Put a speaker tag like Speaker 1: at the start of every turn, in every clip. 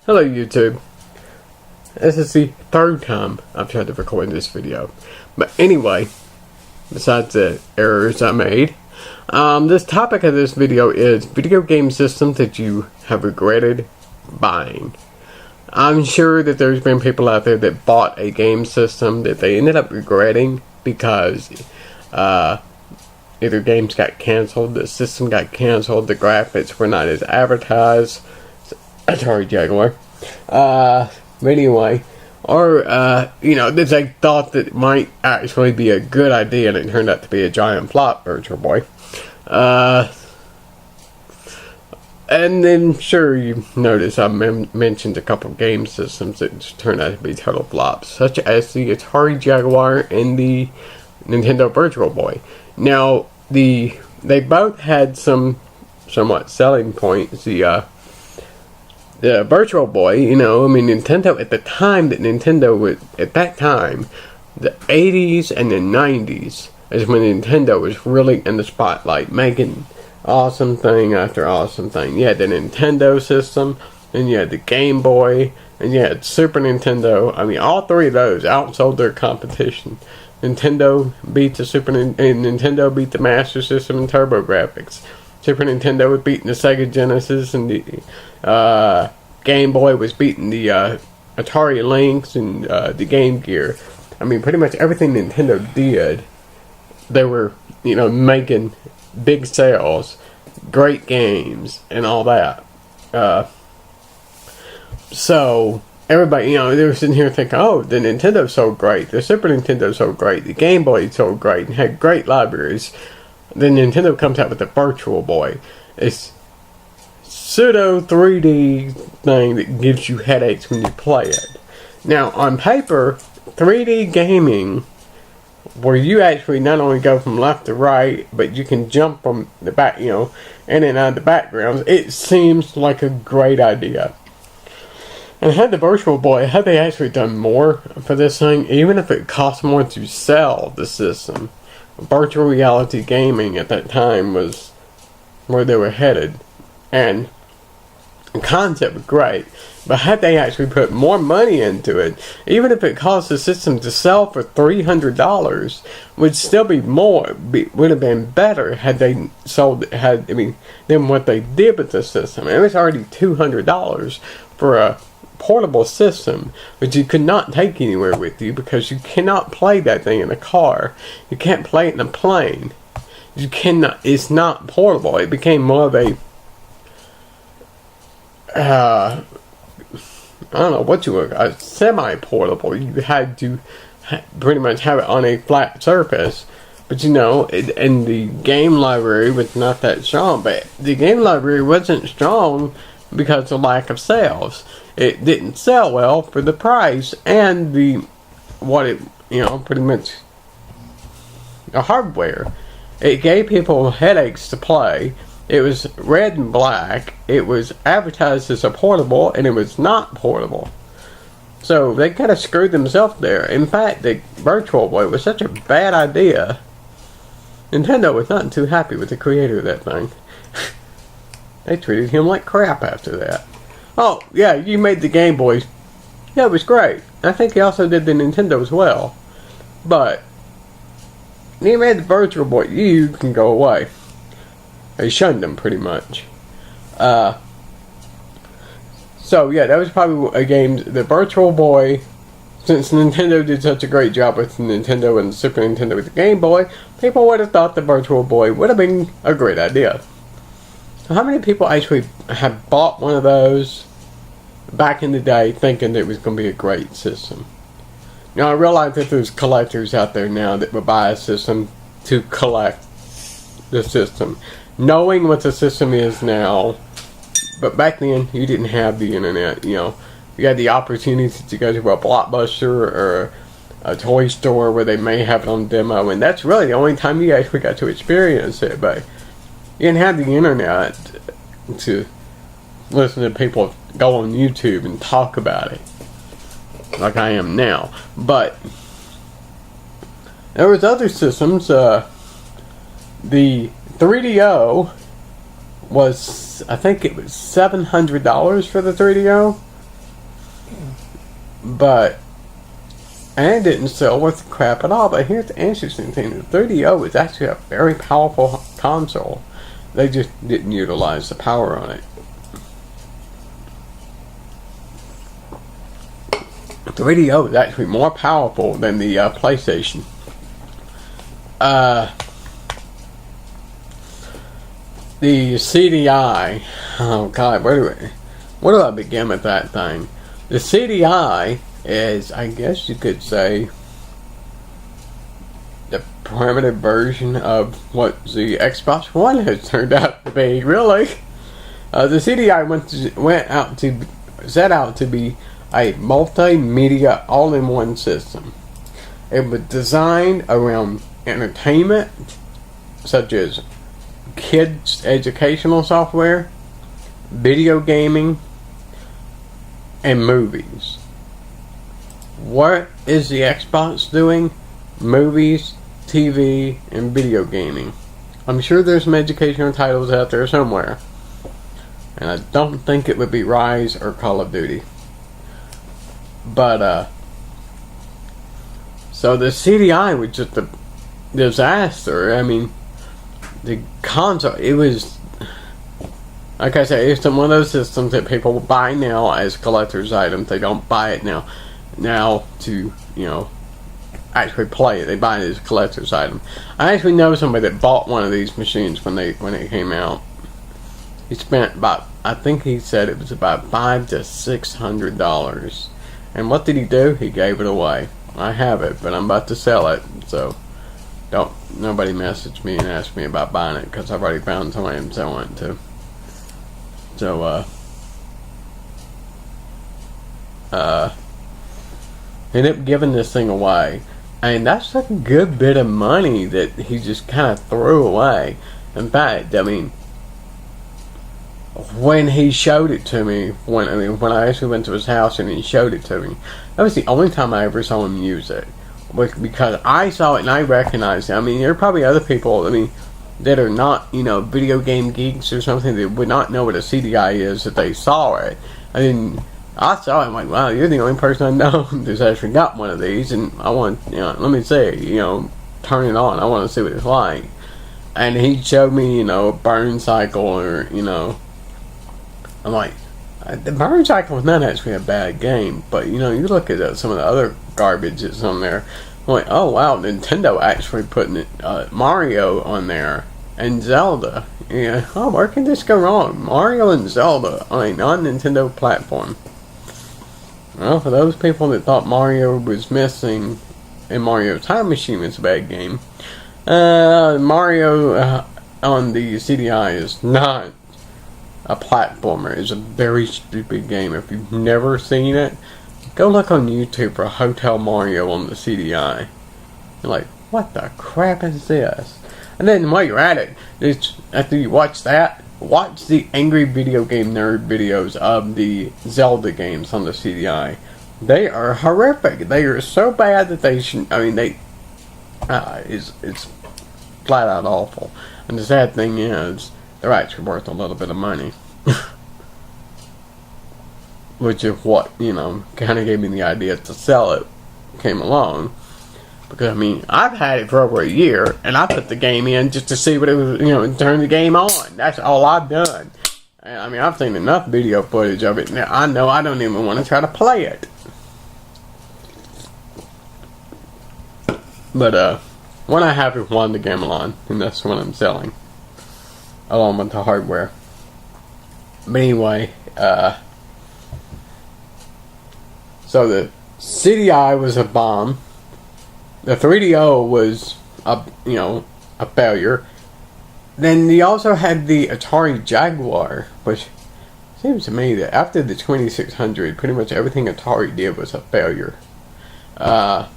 Speaker 1: Hello YouTube. This is the third time I've tried to record this video. But anyway, besides the errors I made, this topic of this video is video game systems that you have regretted buying. I'm sure that there's been people out there that bought a game system that they ended up regretting because either games got canceled, the system got canceled, the graphics were not as advertised. Atari Jaguar. But anyway, or that they thought that it might actually be a good idea, and it turned out to be a giant flop, Virtual Boy. And then sure you notice I mentioned a couple game systems that turned out to be total flops, such as the Atari Jaguar and the Nintendo Virtual Boy. Now they both had some somewhat selling points. The Virtual Boy, Nintendo at the time the 80s and the 90s is when Nintendo was really in the spotlight, making awesome thing after awesome thing. You had the Nintendo system, and you had the Game Boy, and you had Super Nintendo. All three of those outsold their competition. Nintendo beat the Nintendo beat the Master System in TurboGrafx. Super Nintendo was beating the Sega Genesis, and the Game Boy was beating the Atari Lynx and the Game Gear. Pretty much everything Nintendo did, they were, making big sales, great games, and all that. So everybody, they were sitting here thinking, oh, the Nintendo's so great, the Super Nintendo's so great, the Game Boy's so great, and had great libraries. Then Nintendo comes out with the Virtual Boy. It's pseudo 3D thing that gives you headaches when you play it. Now, on paper, 3D gaming, where you actually not only go from left to right, but you can jump from the back, in and out of the backgrounds, it seems like a great idea. And had the Virtual Boy, had they actually done more for this thing, even if it cost more to sell the system, virtual reality gaming at that time was where they were headed, and the concept was great. But had they actually put more money into it, even if it cost the system to sell for $300, would still be would have been better had they than what they did with the system. It was already $200 for a portable system, which you could not take anywhere with you because you cannot play that thing in a car. You can't play it in a plane. You cannot. It's not portable. It became more of a a semi-portable. You had to pretty much have it on a flat surface. But and the game library was not that strong. But the game library wasn't strong because of lack of sales. It didn't sell well for the price and pretty much the hardware. It gave people headaches to play. It was red and black. It was advertised as a portable, and it was not portable. So they kind of screwed themselves there. In fact, the Virtual Boy was such a bad idea. Nintendo was not too happy with the creator of that thing. They treated him like crap after that. Oh, yeah, you made the Game Boy. Yeah, it was great. I think he also did the Nintendo as well. But you made the Virtual Boy. You can go away. They shunned him pretty much. So yeah, that was probably a game. The Virtual Boy, since Nintendo did such a great job with the Nintendo and the Super Nintendo with the Game Boy, people would have thought the Virtual Boy would have been a great idea. So how many people actually have bought one of those back in the day thinking that it was going to be a great system? Now I realize that there's collectors out there now that would buy a system to collect the system, knowing what the system is now. But back then you didn't have the internet. You had the opportunity to go to a Blockbuster or a toy store where they may have it on demo, and that's really the only time you actually got to experience it. But you didn't have the internet to listen to people go on YouTube and talk about it like I am now. But there was other systems. The 3DO was, I think it was $700 for the 3DO. But and it didn't sell worth crap at all. But here's the interesting thing: the 3DO is actually a very powerful console. They just didn't utilize the power on it. The 3DO is actually more powerful than the PlayStation. The CDI. Oh God, where do I begin with that thing? The CDI is, I guess you could say, the primitive version of what the Xbox One has turned out to be. Really, the CDI set out to be a multimedia all-in-one system. It was designed around entertainment, such as kids' educational software, video gaming, and movies. What is the Xbox doing? Movies, TV, and video gaming. I'm sure there's some educational titles out there somewhere. And I don't think it would be Rise or Call of Duty. But, so the CDI was just a disaster. I mean, the console, it was, like I said, it's one of those systems that people buy now as collector's items. They don't buy it now to, actually play it. They buy it as a collector's item. I actually know somebody that bought one of these machines when it came out. He spent about, I think he said it was about $500 to $600. And what did he do? He gave it away. I have it, but I'm about to sell it, so nobody message me and ask me about buying it, because I've already found somebody I'm selling it to. So, ended up giving this thing away, and that's like a good bit of money that he just kind of threw away. In fact, I mean, when he showed it to me, when I actually went to his house and he showed it to me, that was the only time I ever saw him use it. Because I saw it and I recognized it. I mean, there are probably other people, that are not, video game geeks or something, that would not know what a CDI is if they saw it. I mean, I saw it, I'm like, wow, you're the only person I know that's actually got one of these, and I want, let me see, turn it on, I want to see what it's like. And he showed me, a burn cycle, or, I'm like, the burn cycle is not actually a bad game, but, you look at some of the other garbage that's on there, I'm like, oh wow, Nintendo actually putting Mario on there, and Zelda. Yeah, oh, where can this go wrong? Mario and Zelda on a non-Nintendo platform. Well, for those people that thought Mario was missing and Mario Time Machine was a bad game, Mario on the CDI is not a platformer. It's a very stupid game. If you've never seen it, go look on YouTube for Hotel Mario on the CDI. You're like, what the crap is this? And then while you're at it, after you watch that, watch the Angry Video Game Nerd videos of the Zelda games on the CDI. They are horrific. They are so bad that they should. It's flat out awful. And the sad thing is, they're actually worth a little bit of money. Which is what, kind of gave me the idea to sell it, came along. Because, I've had it for over a year, and I put the game in just to see what it was, turn the game on. That's all I've done. And, I've seen enough video footage of it. Now, I know I don't even want to try to play it. But, one I have is one, the Gamelan, and that's the one I'm selling. Along with the hardware. But anyway, so the CDI was a bomb. The 3DO was a failure. Then you also had the Atari Jaguar, which seems to me that after the 2600, pretty much everything Atari did was a failure. And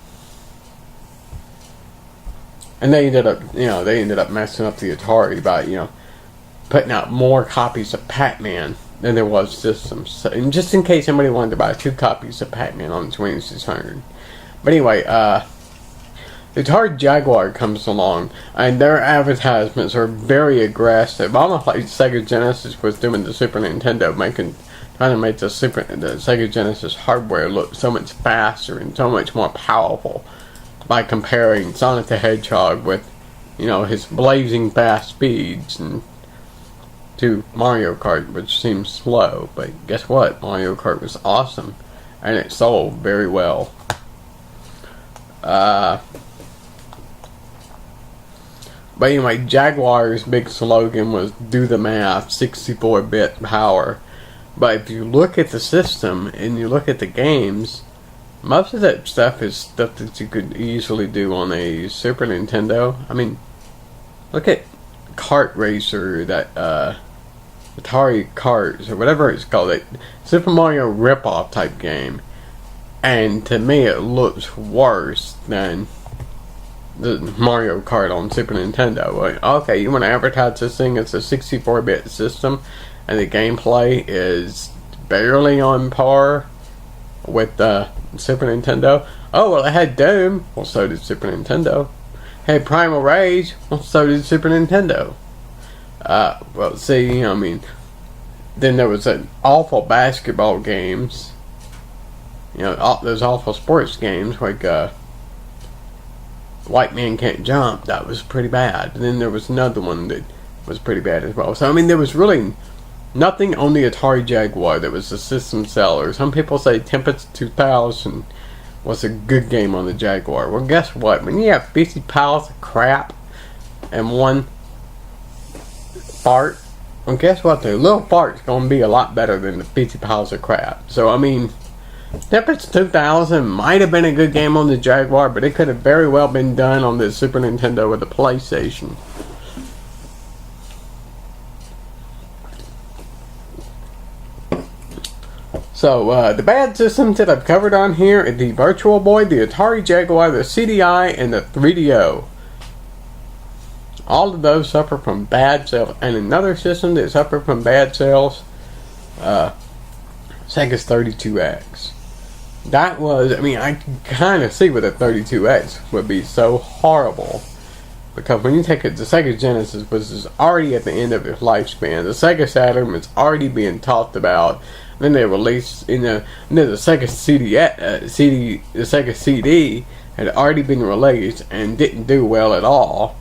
Speaker 1: they ended up messing up the Atari by, putting out more copies of Pac-Man than there was systems. So, and just in case somebody wanted to buy 2 copies of Pac-Man on the 2600. But anyway, the Atari Jaguar comes along, and their advertisements are very aggressive, almost like Sega Genesis was doing the Super Nintendo, trying to make the Sega Genesis hardware look so much faster and so much more powerful by comparing Sonic the Hedgehog with, his blazing fast speeds and to Mario Kart, which seems slow. But guess what? Mario Kart was awesome, and it sold very well. But anyway, Jaguar's big slogan was "Do the math, 64-bit power." But if you look at the system and you look at the games, most of that stuff is stuff that you could easily do on a Super Nintendo. I mean, look at Kart Racer, that Atari Karts, or whatever it's called, that Super Mario rip-off type game. And to me, it looks worse than the Mario Kart on Super Nintendo. Like, okay, you want to advertise this thing as a 64-bit system, and the gameplay is barely on par with the Super Nintendo. Oh, well, it had Doom. Well, so did Super Nintendo. It had Primal Rage. Well, so did Super Nintendo. Well, see, then there was an awful basketball games. Those awful sports games like White Man Can't Jump. That was pretty bad. And then there was another one that was pretty bad as well. So, there was really nothing on the Atari Jaguar that was a system seller. Some people say Tempest 2000 was a good game on the Jaguar. Well, guess what? When you have 50 piles of crap and one fart, well, guess what? The little fart's going to be a lot better than the 50 piles of crap. So, Tempest 2000 might have been a good game on the Jaguar, but it could have very well been done on the Super Nintendo or the PlayStation. So, the bad systems that I've covered on here are the Virtual Boy, the Atari Jaguar, the CDI, and the 3DO. All of those suffer from bad sales. And another system that suffered from bad sales, Sega's 32X. That was, I can kind of see why the 32X would be so horrible. Because when you take it, the Sega Genesis was already at the end of its lifespan. The Sega Saturn was already being talked about. Then they released, then the Sega CD, the Sega CD had already been released and didn't do well at all.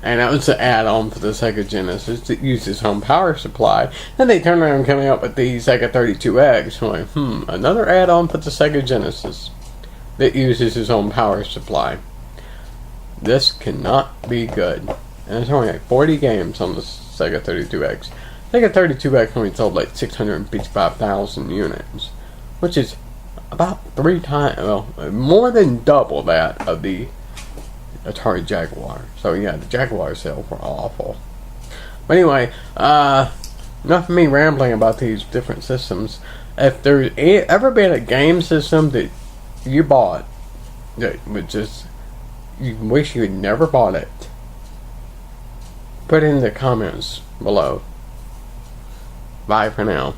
Speaker 1: And that was the add-on for the Sega Genesis that used its own power supply. Then they turned around and came out with the Sega 32X. Like, another add-on for the Sega Genesis that uses its own power supply. This cannot be good. And there's only like 40 games on the Sega 32X. Sega 32X only sold like 655,000 units, which is about 3 times, more than double that of the Atari Jaguar. So yeah, the Jaguar sales were awful. But anyway, enough of me rambling about these different systems. If there's ever been a game system that you bought that would just, you wish you had never bought it, put it in the comments below. Bye for now.